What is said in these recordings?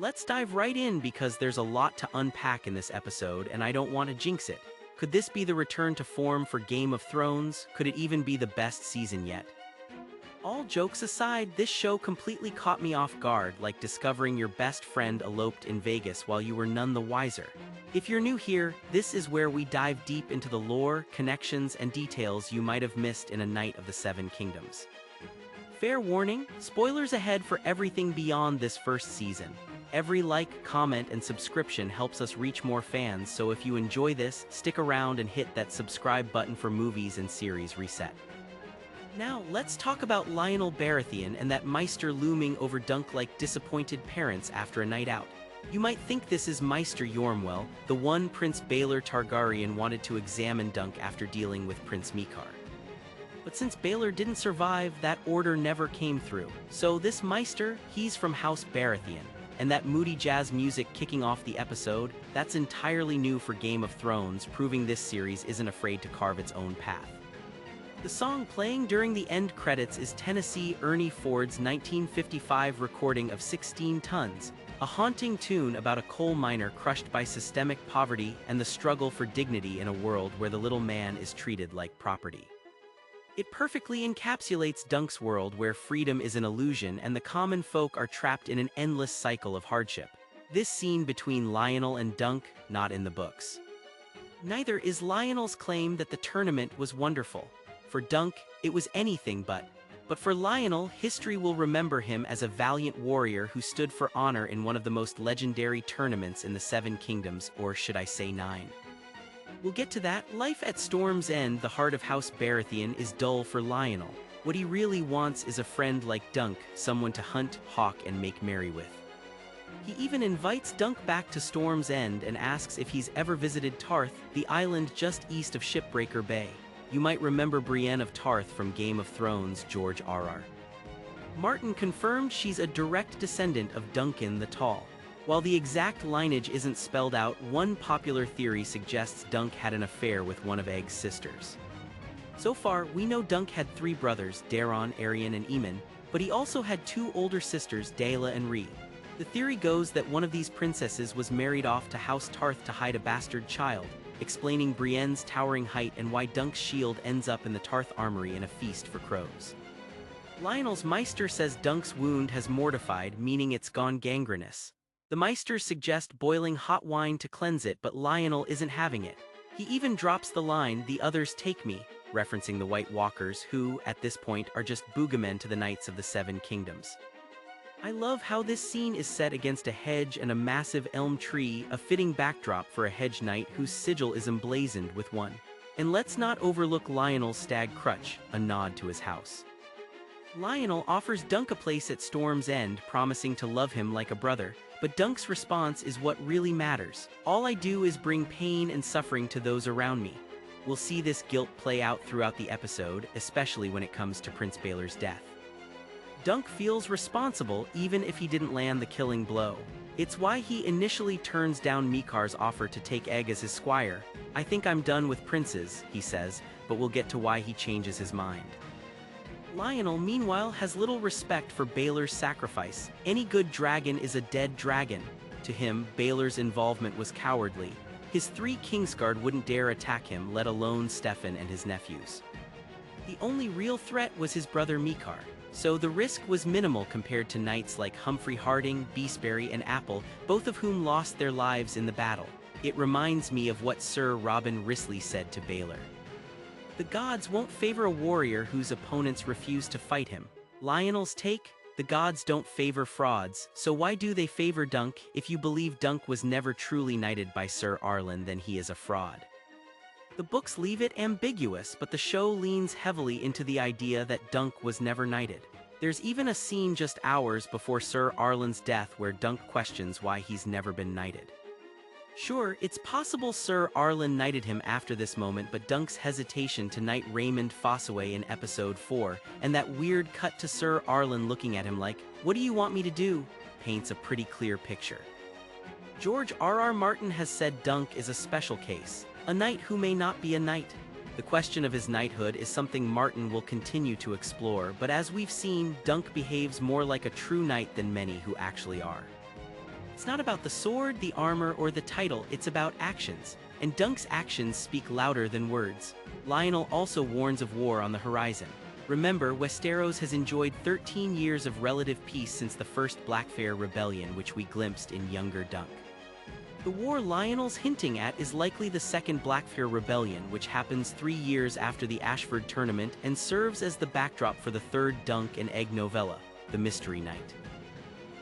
Let's dive right in because there's a lot to unpack in this episode and I don't want to jinx it. Could this be the return to form for Game of Thrones? Could it even be the best season yet? All jokes aside, this show completely caught me off guard, like discovering your best friend eloped in Vegas while you were none the wiser. If you're new here, this is where we dive deep into the lore, connections, and details you might have missed in A Knight of the Seven Kingdoms. Fair warning, spoilers ahead for everything beyond this first season. Every like, comment, and subscription helps us reach more fans, so if you enjoy this, stick around and hit that subscribe button for Movies and Series Reset. Now, let's talk about Lionel Baratheon and that Maester looming over Dunk like disappointed parents after a night out. You might think this is Maester Yormwell, the one Prince Baelor Targaryen wanted to examine Dunk after dealing with Prince Mikar. But since Baelor didn't survive, that order never came through. So this Maester, he's from House Baratheon. And that moody jazz music kicking off the episode, that's entirely new for Game of Thrones, proving this series isn't afraid to carve its own path. The song playing during the end credits is Tennessee Ernie Ford's 1955 recording of 16 Tons, a haunting tune about a coal miner crushed by systemic poverty and the struggle for dignity in a world where the little man is treated like property. It perfectly encapsulates Dunk's world where freedom is an illusion and the common folk are trapped in an endless cycle of hardship. This scene between Lionel and Dunk, not in the books. Neither is Lionel's claim that the tournament was wonderful. For Dunk, it was anything but. But for Lionel, history will remember him as a valiant warrior who stood for honor in one of the most legendary tournaments in the Seven Kingdoms, or should I say 9. We'll get to that. Life at Storm's End, the heart of House Baratheon, is dull for Lionel. What he really wants is a friend like Dunk, someone to hunt, hawk, and make merry with. He even invites Dunk back to Storm's End and asks if he's ever visited Tarth, the island just east of Shipbreaker Bay. You might remember Brienne of Tarth from Game of Thrones, George R.R. Martin confirmed she's a direct descendant of Duncan the Tall. While the exact lineage isn't spelled out, one popular theory suggests Dunk had an affair with one of Egg's sisters. So far, we know Dunk had 3 brothers, Daeron, Aerion, and Aemon, but he also had 2 older sisters, Daela and Rhea. The theory goes that one of these princesses was married off to House Tarth to hide a bastard child, explaining Brienne's towering height and why Dunk's shield ends up in the Tarth armory in a feast for crows. Lionel's Maester says Dunk's wound has mortified, meaning it's gone gangrenous. The Maesters suggest boiling hot wine to cleanse it, but Lionel isn't having it. He even drops the line, "The others take me," referencing the White Walkers who, at this point, are just boogeymen to the Knights of the Seven Kingdoms. I love how this scene is set against a hedge and a massive elm tree, a fitting backdrop for a hedge knight whose sigil is emblazoned with one. And let's not overlook Lionel's stag crutch, a nod to his house. Lionel offers Dunk a place at Storm's End, promising to love him like a brother, but Dunk's response is what really matters. "All I do is bring pain and suffering to those around me." We'll see this guilt play out throughout the episode, especially when it comes to Prince Baelor's death. Dunk feels responsible even if he didn't land the killing blow. It's why he initially turns down Mikar's offer to take Egg as his squire. "I think I'm done with princes," he says, but we'll get to why he changes his mind. Lionel, meanwhile, has little respect for Baelor's sacrifice. Any good dragon is a dead dragon. To him, Baelor's involvement was cowardly. His 3 Kingsguard wouldn't dare attack him, let alone Steffon and his nephews. The only real threat was his brother Mikar. So the risk was minimal compared to knights like Humphrey Harding, Beastberry, and Apple, both of whom lost their lives in the battle. It reminds me of what Sir Robin Wrisley said to Baelor. The gods won't favor a warrior whose opponents refuse to fight him. Lionel's take? The gods don't favor frauds, so why do they favor Dunk? If you believe Dunk was never truly knighted by Sir Arlen, then he is a fraud. The books leave it ambiguous, but the show leans heavily into the idea that Dunk was never knighted. There's even a scene just hours before Sir Arlen's death where Dunk questions why he's never been knighted. Sure, it's possible Sir Arlen knighted him after this moment, but Dunk's hesitation to knight Raymond Fossaway in Episode 4, and that weird cut to Sir Arlen looking at him like, "What do you want me to do?" paints a pretty clear picture. George R.R. Martin has said Dunk is a special case, a knight who may not be a knight. The question of his knighthood is something Martin will continue to explore, but as we've seen, Dunk behaves more like a true knight than many who actually are. It's not about the sword, the armor, or the title, it's about actions. And Dunk's actions speak louder than words. Lionel also warns of war on the horizon. Remember, Westeros has enjoyed 13 years of relative peace since the first Blackfyre rebellion, which we glimpsed in younger Dunk. The war Lionel's hinting at is likely the second Blackfyre rebellion, which happens 3 years after the Ashford tournament and serves as the backdrop for the third Dunk and Egg novella, The Mystery Knight.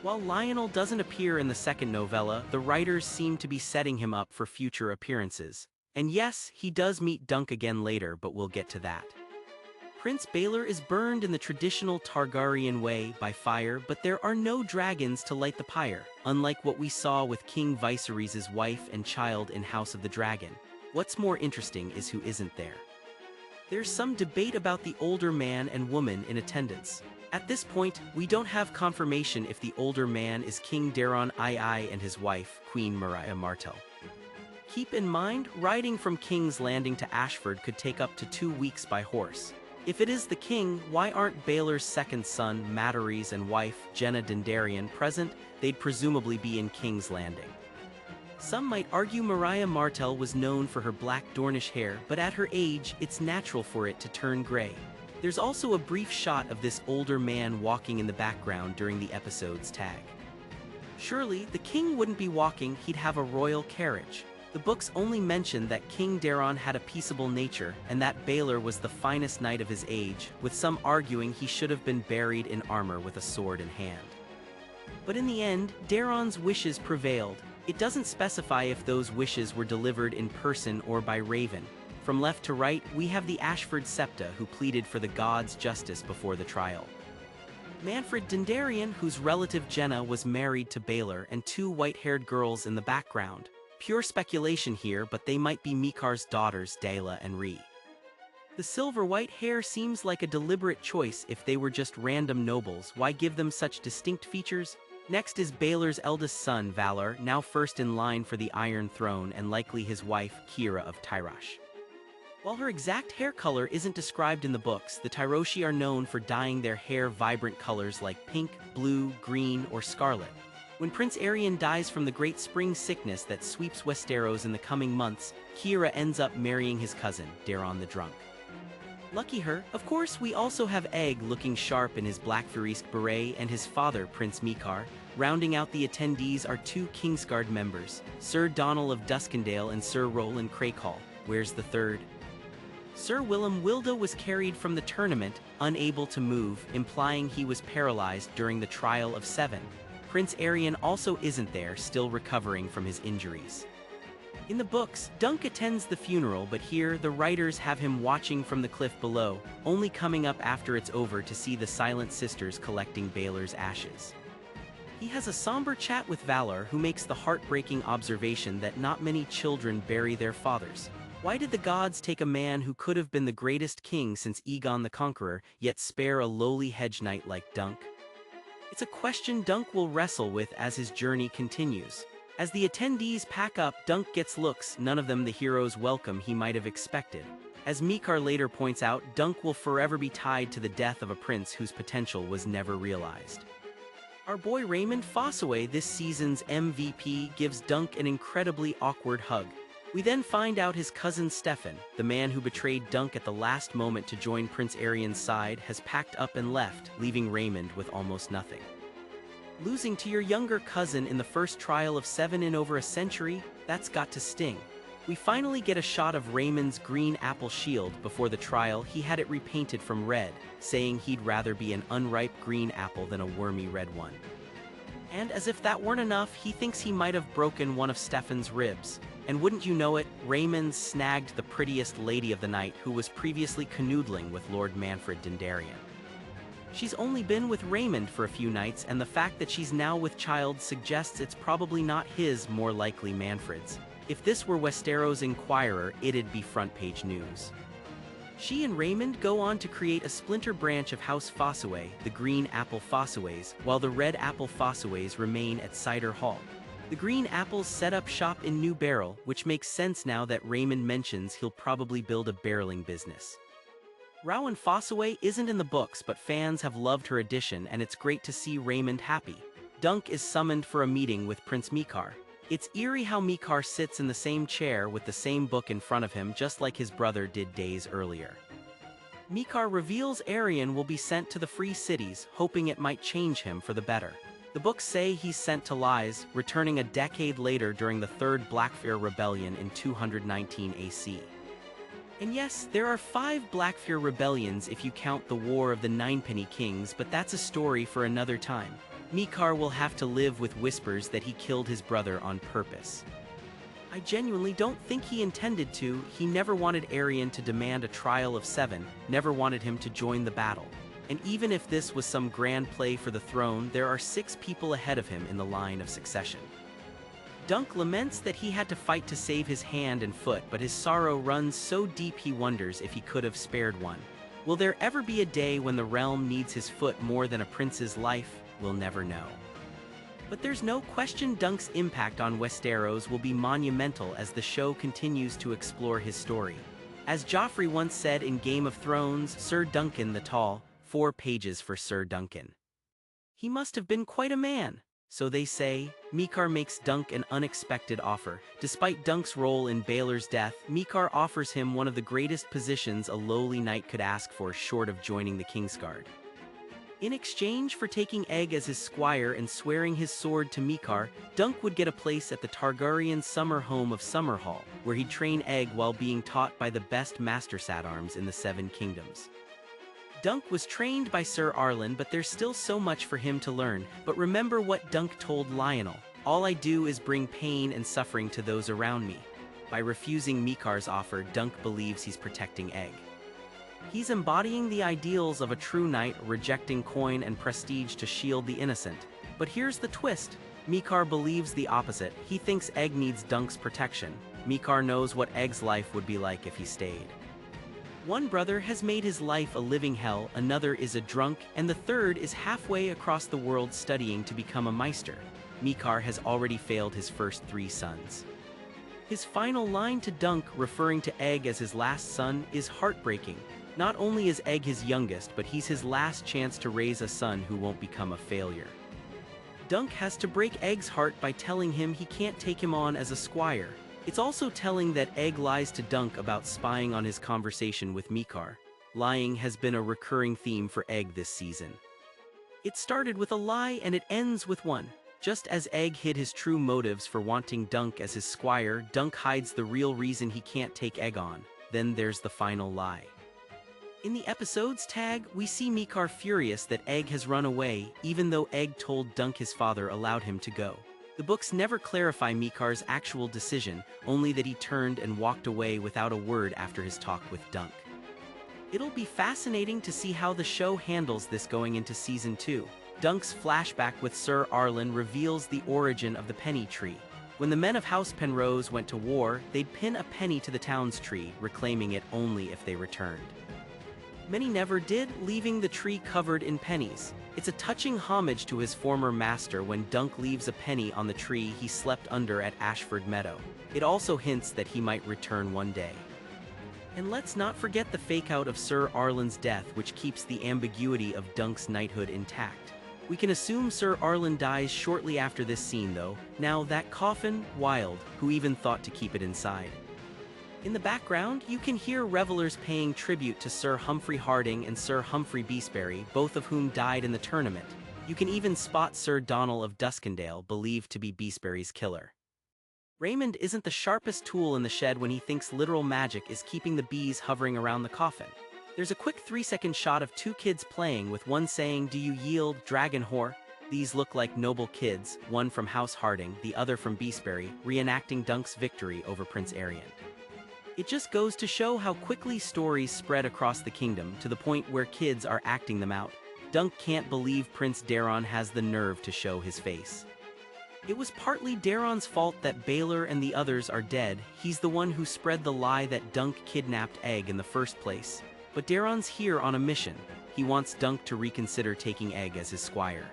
While Lionel doesn't appear in the second novella, the writers seem to be setting him up for future appearances. And yes, he does meet Dunk again later, but we'll get to that. Prince Baelor is burned in the traditional Targaryen way by fire, but there are no dragons to light the pyre, unlike what we saw with King Viserys' wife and child in House of the Dragon. What's more interesting is who isn't there. There's some debate about the older man and woman in attendance. At this point, we don't have confirmation if the older man is King Daeron II and his wife, Queen Moriah Martell. Keep in mind, riding from King's Landing to Ashford could take up to 2 weeks by horse. If it is the king, why aren't Baelor's second son, Matarese, and wife, Jenna Dondarrion, present? They'd presumably be in King's Landing. Some might argue Moriah Martell was known for her black Dornish hair, but at her age, it's natural for it to turn gray. There's also a brief shot of this older man walking in the background during the episode's tag. Surely, the king wouldn't be walking, he'd have a royal carriage. The books only mention that King Daeron had a peaceable nature and that Baelor was the finest knight of his age, with some arguing he should have been buried in armor with a sword in hand. But in the end, Daeron's wishes prevailed. It doesn't specify if those wishes were delivered in person or by Raven. From left to right, we have the Ashford Septa who pleaded for the gods' justice before the trial. Manfred Dondarrion, whose relative Jenna was married to Baelor, and 2 white-haired girls in the background. Pure speculation here, but they might be Mikar's daughters, Daela and Rhee. The silver-white hair seems like a deliberate choice. If they were just random nobles, why give them such distinct features? Next is Baelor's eldest son, Valar, now first in line for the Iron Throne and likely his wife, Keira of Tyrosh. While her exact hair color isn't described in the books, the Tyroshi are known for dyeing their hair vibrant colors like pink, blue, green, or scarlet. When Prince Aerion dies from the Great Spring Sickness that sweeps Westeros in the coming months, Keira ends up marrying his cousin, Daeron the Drunk. Lucky her. Of course, we also have Egg looking sharp in his Blackfyrisk beret and his father, Prince Mikar. Rounding out the attendees are 2 Kingsguard members, Sir Donal of Duskendale and Sir Roland Crakehall. Where's the third? Sir Willem Wilda was carried from the tournament, unable to move, implying he was paralyzed during the Trial of 7. Prince Aerion also isn't there, still recovering from his injuries. In the books, Dunk attends the funeral, but here, the writers have him watching from the cliff below, only coming up after it's over to see the Silent Sisters collecting Baelor's ashes. He has a somber chat with Valar, who makes the heartbreaking observation that not many children bury their fathers. Why did the gods take a man who could have been the greatest king since Aegon the Conqueror, yet spare a lowly hedge knight like Dunk? It's a question Dunk will wrestle with as his journey continues. As the attendees pack up, Dunk gets looks, none of them the hero's welcome he might have expected. As Mikar later points out, Dunk will forever be tied to the death of a prince whose potential was never realized. Our boy Raymond Fossaway, this season's MVP, gives Dunk an incredibly awkward hug. We then find out his cousin Steffon, the man who betrayed Dunk at the last moment to join Prince Aerion's side, has packed up and left, leaving Raymond with almost nothing. Losing to your younger cousin in the first trial of 7 in over a century, that's got to sting. We finally get a shot of Raymond's green apple shield. Before the trial, he had it repainted from red, saying he'd rather be an unripe green apple than a wormy red one. And as if that weren't enough, he thinks he might have broken one of Steffon's ribs. And wouldn't you know it, Raymond snagged the prettiest lady of the night who was previously canoodling with Lord Manfred Dondarrion. She's only been with Raymond for a few nights, and the fact that she's now with child suggests it's probably not his, more likely Manfred's. If this were Westeros Inquirer, it'd be front-page news. She and Raymond go on to create a splinter branch of House Fossaway, the Green Apple Fossaways, while the Red Apple Fossaways remain at Cider Hall. The Green Apples set up shop in New Barrel, which makes sense now that Raymond mentions he'll probably build a barreling business. Rowan Fossaway isn't in the books, but fans have loved her addition, and it's great to see Raymond happy. Dunk is summoned for a meeting with Prince Mikar. It's eerie how Mikar sits in the same chair with the same book in front of him, just like his brother did days earlier. Mikar reveals Arion will be sent to the Free Cities, hoping it might change him for the better. The books say he's sent to Lies, returning a decade later during the Third Blackfyre Rebellion in 219 AC. And yes, there are 5 Blackfyre rebellions if you count the War of the Ninepenny Kings, but that's a story for another time. Mikar will have to live with whispers that he killed his brother on purpose. I genuinely don't think he intended to. He never wanted Arion to demand a trial of 7, never wanted him to join the battle. And even if this was some grand play for the throne, there are 6 people ahead of him in the line of succession. Dunk laments that he had to fight to save his hand and foot, but his sorrow runs so deep he wonders if he could have spared one. Will there ever be a day when the realm needs his foot more than a prince's life? We'll never know. But there's no question Dunk's impact on Westeros will be monumental as the show continues to explore his story. As Joffrey once said in Game of Thrones, Sir Duncan the Tall, 4 pages for Sir Duncan. He must have been quite a man. So they say. Mikar makes Dunk an unexpected offer. Despite Dunk's role in Baelor's death, Mikar offers him one of the greatest positions a lowly knight could ask for, short of joining the Kingsguard. In exchange for taking Egg as his squire and swearing his sword to Mikar, Dunk would get a place at the Targaryen summer home of Summerhall, where he'd train Egg while being taught by the best master satarms in the 7 kingdoms. Dunk was trained by Sir Arlen, but there's still so much for him to learn. But remember what Dunk told Lionel: "All I do is bring pain and suffering to those around me." By refusing Mikar's offer, Dunk believes he's protecting Egg. He's embodying the ideals of a true knight, rejecting coin and prestige to shield the innocent. But here's the twist. Mikar believes the opposite. He thinks Egg needs Dunk's protection. Mikar knows what Egg's life would be like if he stayed. One brother has made his life a living hell, another is a drunk, and the third is halfway across the world studying to become a Maester. Mikar has already failed his first 3 sons. His final line to Dunk, referring to Egg as his last son, is heartbreaking. Not only is Egg his youngest, but he's his last chance to raise a son who won't become a failure. Dunk has to break Egg's heart by telling him he can't take him on as a squire. It's also telling that Egg lies to Dunk about spying on his conversation with Mikar. Lying has been a recurring theme for Egg this season. It started with a lie and it ends with one. Just as Egg hid his true motives for wanting Dunk as his squire, Dunk hides the real reason he can't take Egg on. Then there's the final lie. In the episode's tag, we see Mikar furious that Egg has run away, even though Egg told Dunk his father allowed him to go. The books never clarify Mikar's actual decision, only that he turned and walked away without a word after his talk with Dunk. It'll be fascinating to see how the show handles this going into Season 2. Dunk's flashback with Sir Arlen reveals the origin of the penny tree. When the men of House Penrose went to war, they'd pin a penny to the town's tree, reclaiming it only if they returned. Many never did, leaving the tree covered in pennies. It's a touching homage to his former master when Dunk leaves a penny on the tree he slept under at Ashford Meadow. It also hints that he might return one day. And let's not forget the fake-out of Sir Arlen's death, which keeps the ambiguity of Dunk's knighthood intact. We can assume Sir Arlen dies shortly after this scene though. Now that coffin, wild, who even thought to keep it inside? In the background, you can hear revelers paying tribute to Sir Humphrey Harding and Sir Humphrey Beesbury, both of whom died in the tournament. You can even spot Sir Donal of Duskendale, believed to be Beesbury's killer. Raymond isn't the sharpest tool in the shed when he thinks literal magic is keeping the bees hovering around the coffin. There's a quick 3-second shot of 2 kids playing, with one saying, "Do you yield, dragon whore?" These look like noble kids, one from House Harding, the other from Beesbury, reenacting Dunk's victory over Prince Arion. It just goes to show how quickly stories spread across the kingdom, to the point where kids are acting them out. Dunk can't believe Prince Daeron has the nerve to show his face. It was partly Daeron's fault that Baelor and the others are dead. He's the one who spread the lie that Dunk kidnapped Egg in the first place. But Daeron's here on a mission. He wants Dunk to reconsider taking Egg as his squire.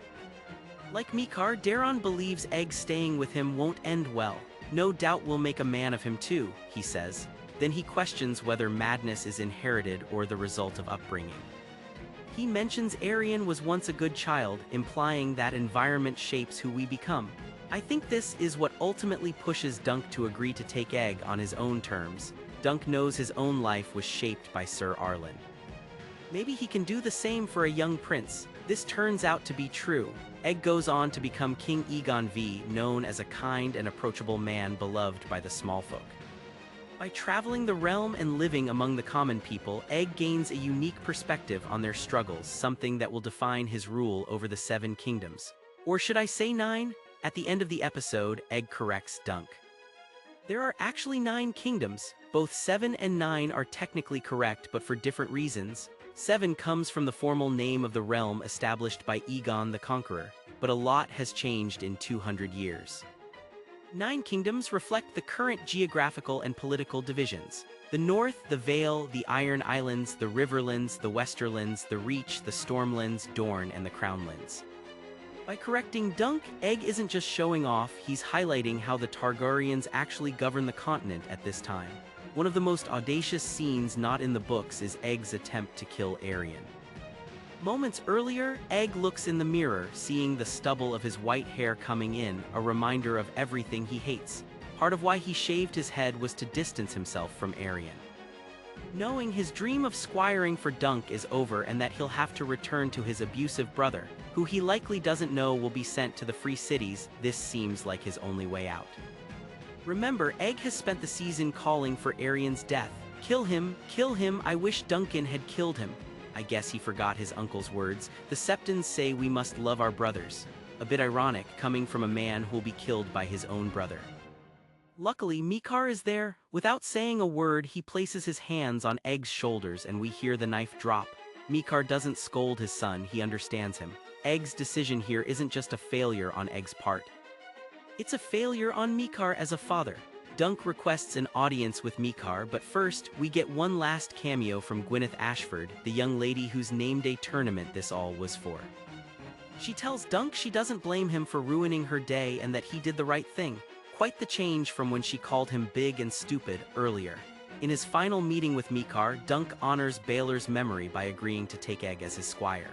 Like Mikar, Daeron believes Egg staying with him won't end well. "No doubt we'll make a man of him too," he says. Then he questions whether madness is inherited or the result of upbringing. He mentions Arian was once a good child, implying that environment shapes who we become. I think this is what ultimately pushes Dunk to agree to take Egg on his own terms. Dunk knows his own life was shaped by Sir Arlen. Maybe he can do the same for a young prince. This turns out to be true. Egg goes on to become King Egon V, known as a kind and approachable man beloved by the small folk. By traveling the realm and living among the common people, Egg gains a unique perspective on their struggles, something that will define his rule over the 7 kingdoms. Or should I say 9? At the end of the episode, Egg corrects Dunk. There are actually 9 kingdoms. Both 7 and 9 are technically correct, but for different reasons. 7 comes from the formal name of the realm established by Egon the Conqueror, but a lot has changed in 200 years. 9 kingdoms reflect the current geographical and political divisions. The North, the Vale, the Iron Islands, the Riverlands, the Westerlands, the Reach, the Stormlands, Dorne, and the Crownlands. By correcting Dunk, Egg isn't just showing off, he's highlighting how the Targaryens actually govern the continent at this time. One of the most audacious scenes not in the books is Egg's attempt to kill Arian. Moments earlier, Egg looks in the mirror, seeing the stubble of his white hair coming in, a reminder of everything he hates. Part of why he shaved his head was to distance himself from Arian. Knowing his dream of squiring for Dunk is over and that he'll have to return to his abusive brother, who he likely doesn't know will be sent to the Free Cities, this seems like his only way out. Remember, Egg has spent the season calling for Arian's death. Kill him, I wish Duncan had killed him. I guess he forgot his uncle's words. The Septons say we must love our brothers. A bit ironic, coming from a man who'll be killed by his own brother. Luckily, Mikar is there. Without saying a word, he places his hands on Egg's shoulders and we hear the knife drop. Mikar doesn't scold his son, he understands him. Egg's decision here isn't just a failure on Egg's part. It's a failure on Mikar as a father. Dunk requests an audience with Mikar, but first, we get one last cameo from Gwyneth Ashford, the young lady whose name day tournament this all was for. She tells Dunk she doesn't blame him for ruining her day and that he did the right thing. Quite the change from when she called him big and stupid earlier. In his final meeting with Mikar, Dunk honors Baelor's memory by agreeing to take Egg as his squire.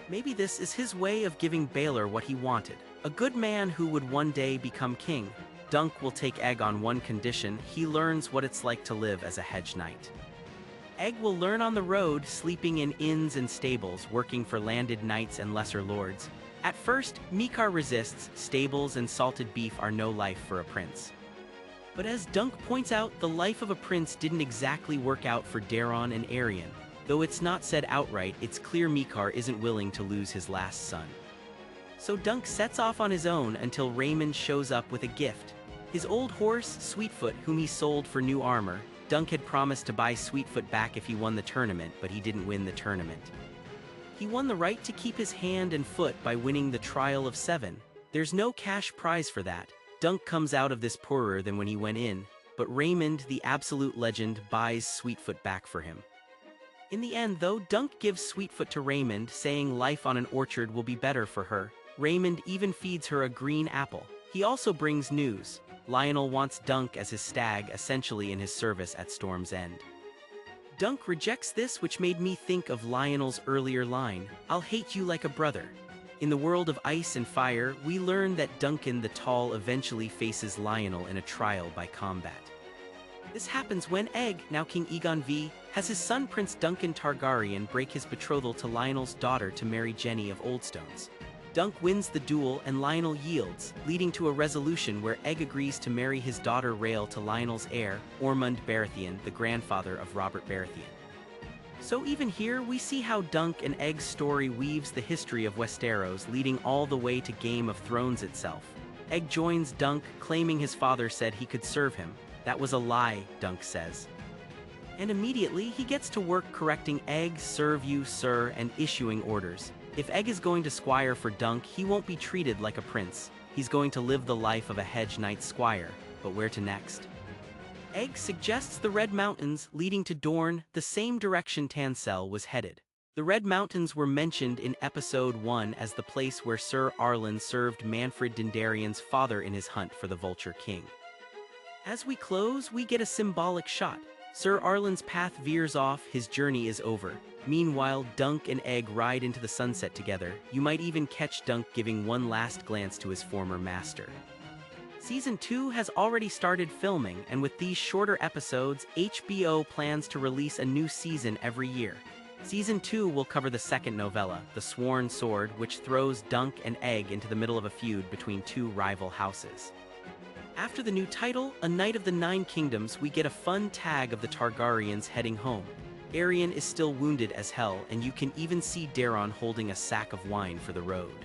Maybe this is his way of giving Baelor what he wanted. A good man who would one day become king. Dunk will take Egg on one condition: he learns what it's like to live as a hedge knight. Egg will learn on the road, sleeping in inns and stables, working for landed knights and lesser lords. At first, Mikar resists. Stables and salted beef are no life for a prince. But as Dunk points out, the life of a prince didn't exactly work out for Daeron and Arian. Though it's not said outright, it's clear Mikar isn't willing to lose his last son. So Dunk sets off on his own until Raymond shows up with a gift. His old horse, Sweetfoot, whom he sold for new armor. Dunk had promised to buy Sweetfoot back if he won the tournament, but he didn't win the tournament. He won the right to keep his hand and foot by winning the Trial of 7. There's no cash prize for that. Dunk comes out of this poorer than when he went in, but Raymond, the absolute legend, buys Sweetfoot back for him. In the end, though, Dunk gives Sweetfoot to Raymond, saying life on an orchard will be better for her. Raymond even feeds her a green apple. He also brings news. Lionel wants Dunk as his stag, essentially in his service at Storm's End. Dunk rejects this, which made me think of Lionel's earlier line, "I'll hate you like a brother." In the world of ice and fire, we learn that Duncan the Tall eventually faces Lionel in a trial by combat. This happens when Egg, now King Egon V, has his son Prince Duncan Targaryen break his betrothal to Lionel's daughter to marry Jenny of Oldstones. Dunk wins the duel and Lionel yields, leading to a resolution where Egg agrees to marry his daughter Rhaelle to Lionel's heir, Ormond Baratheon, the grandfather of Robert Baratheon. So even here, we see how Dunk and Egg's story weaves the history of Westeros, leading all the way to Game of Thrones itself. Egg joins Dunk, claiming his father said he could serve him. That was a lie, Dunk says. And immediately, he gets to work correcting Egg, "Serve you, sir," and issuing orders. If Egg is going to squire for Dunk, he won't be treated like a prince. He's going to live the life of a hedge knight squire. But where to next? Egg suggests the Red Mountains, leading to Dorne, the same direction Tanselle was headed. The Red Mountains were mentioned in Episode 1 as the place where Sir Arlen served Manfred Dondarrion's father in his hunt for the Vulture King. As we close, we get a symbolic shot. Sir Arlen's path veers off, his journey is over. Meanwhile, Dunk and Egg ride into the sunset together. You might even catch Dunk giving one last glance to his former master. Season 2 has already started filming, and with these shorter episodes, HBO plans to release a new season every year. Season 2 will cover the second novella, The Sworn Sword, which throws Dunk and Egg into the middle of a feud between two rival houses. After the new title, A Knight of the Nine Kingdoms, we get a fun tag of the Targaryens heading home. Aerion is still wounded as hell, and you can even see Daeron holding a sack of wine for the road.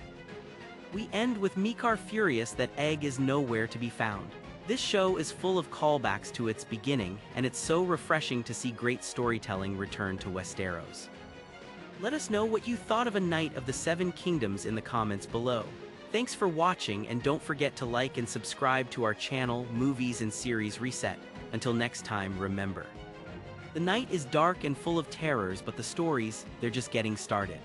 We end with Mikar furious that Egg is nowhere to be found. This show is full of callbacks to its beginning, and it's so refreshing to see great storytelling return to Westeros. Let us know what you thought of A Knight of the Seven Kingdoms in the comments below. Thanks for watching, and don't forget to like and subscribe to our channel, Movies and Series Reset. Until next time, remember, the night is dark and full of terrors, but the stories, they're just getting started.